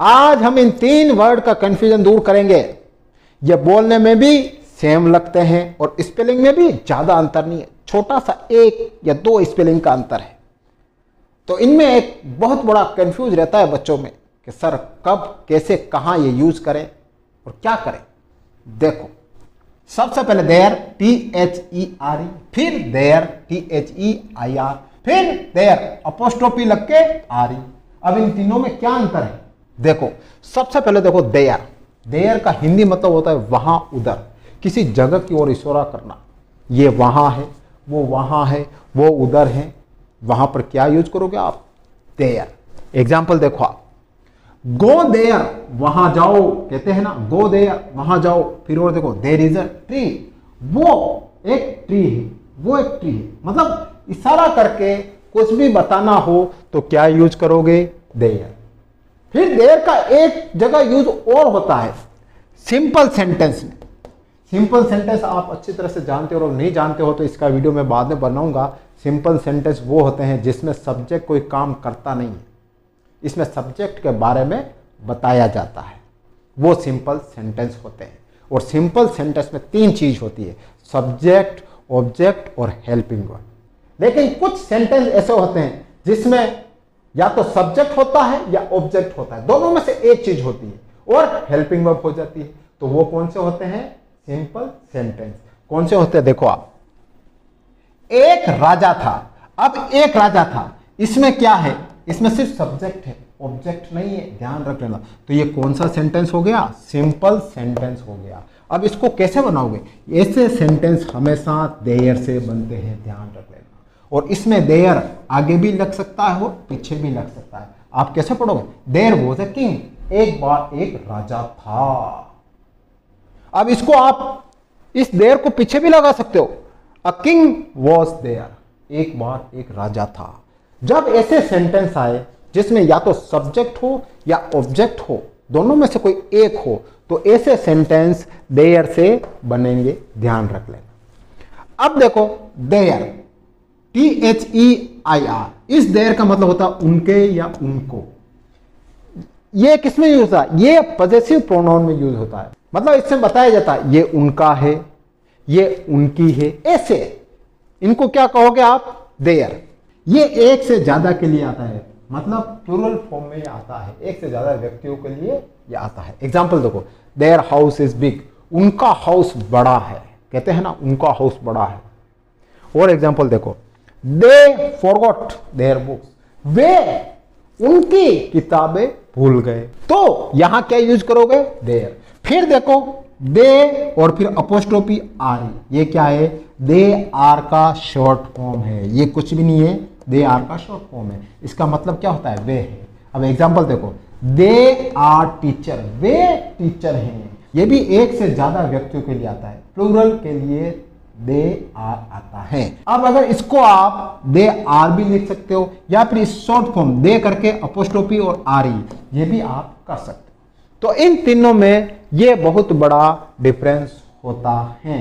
आज हम इन 3 वर्ड का कंफ्यूजन दूर करेंगे। ये बोलने में भी सेम लगते हैं और स्पेलिंग में भी ज्यादा अंतर नहीं है, छोटा सा 1 या 2 स्पेलिंग का अंतर है। तो इनमें एक बहुत बड़ा कंफ्यूज रहता है बच्चों में कि सर कब कैसे कहां ये यूज करें और क्या करें। देखो, सबसे पहले देयर THERE, फिर देयर THEIR, फिर देयर अपोस्ट्रोफी लग के RE। अब इन तीनों में क्या अंतर है? देखो, सबसे पहले देखो देयर। देयर का हिंदी मतलब होता है वहां उधर, किसी जगह की ओर इशारा करना। ये वहां है, वो वहां है, वो उधर है, वहां पर क्या यूज करोगे आप? देयर। एग्जाम्पल देखो आप, गो देयर, वहां जाओ, कहते हैं ना गो देयर, वहां जाओ। फिर और देखो, देयर इज अ ट्री, वो एक ट्री है, वो एक ट्री है। मतलब इशारा करके कुछ भी बताना हो तो क्या यूज करोगे? देयर। फिर देयर का एक जगह यूज और होता है सिंपल सेंटेंस में। सिंपल सेंटेंस आप अच्छी तरह से जानते हो और नहीं जानते हो तो इसका वीडियो मैं बाद में बनाऊंगा। सिंपल सेंटेंस वो होते हैं जिसमें सब्जेक्ट कोई काम करता नहीं है, इसमें सब्जेक्ट के बारे में बताया जाता है, वो सिंपल सेंटेंस होते हैं। और सिंपल सेंटेंस में 3 चीज होती है, सब्जेक्ट, ऑब्जेक्ट और हेल्पिंग वर्ब। लेकिन कुछ सेंटेंस ऐसे होते हैं जिसमें या तो सब्जेक्ट होता है या ऑब्जेक्ट होता है, दोनों में से एक चीज होती है और हेल्पिंग वर्ब हो जाती है। तो वो कौन से होते हैं? Simple sentence. कौन से होते हैं? देखो आप, एक राजा था। अब एक राजा था, इसमें क्या है? इसमें सिर्फ सब्जेक्ट है, ऑब्जेक्ट नहीं है, ध्यान रख लेना। तो ये कौन सा सेंटेंस हो गया? सिंपल सेंटेंस हो गया। अब इसको कैसे बनाओगे? ऐसे सेंटेंस हमेशा देयर से बनते हैं, ध्यान रख लेना। और इसमें देयर आगे भी लग सकता है और पीछे भी लग सकता है। आप कैसे पढ़ोगे? देयर वाज अ किंग, एक बार एक राजा था। अब इसको आप इस देयर को पीछे भी लगा सकते हो, अ किंग वॉज देयर, एक बार एक राजा था। जब ऐसे सेंटेंस आए जिसमें या तो सब्जेक्ट हो या ऑब्जेक्ट हो, दोनों में से कोई एक हो, तो ऐसे सेंटेंस देयर से बनेंगे, ध्यान रख लेना। अब देखो देयर, THEIR, इस देयर का मतलब होता है उनके या उनको। ये किसमें यूज होता है? ये पॉजेसिव प्रोनाउन में यूज होता है। मतलब इससे बताया जाता है ये उनका है, ये उनकी है, ऐसे इनको क्या कहोगे आप? देयर। ये एक से ज्यादा के लिए आता है, मतलब प्लूरल फॉर्म में आता है, एक से ज्यादा व्यक्तियों के लिए ये आता है। एग्जाम्पल देखो, देयर हाउस इज बिग, उनका हाउस बड़ा है, कहते हैं ना उनका हाउस बड़ा है। और एग्जाम्पल देखो, दे फॉरगॉट देयर बुक्स, वे उनकी किताबें भूल गए। तो यहां क्या यूज करोगे? देयर। फिर देखो, दे और फिर अपोस्ट्रोफी आर, ये क्या है? दे आर का शॉर्ट फॉर्म है, ये कुछ भी नहीं है, दे आर का शॉर्ट फॉर्म है। इसका मतलब क्या होता है? वे है। अब एग्जांपल देखो, दे आर टीचर, वे टीचर हैं। ये भी एक से ज्यादा व्यक्तियों के लिए आता है, प्लूरल के लिए दे आर आता है। अब अगर इसको आप दे आर भी लिख सकते हो या फिर इस शॉर्ट फॉर्म दे करके अपोस्ट्रोफी और आर ई, ये भी आप कर सकते हो। तो इन तीनों में ये बहुत बड़ा डिफरेंस होता है।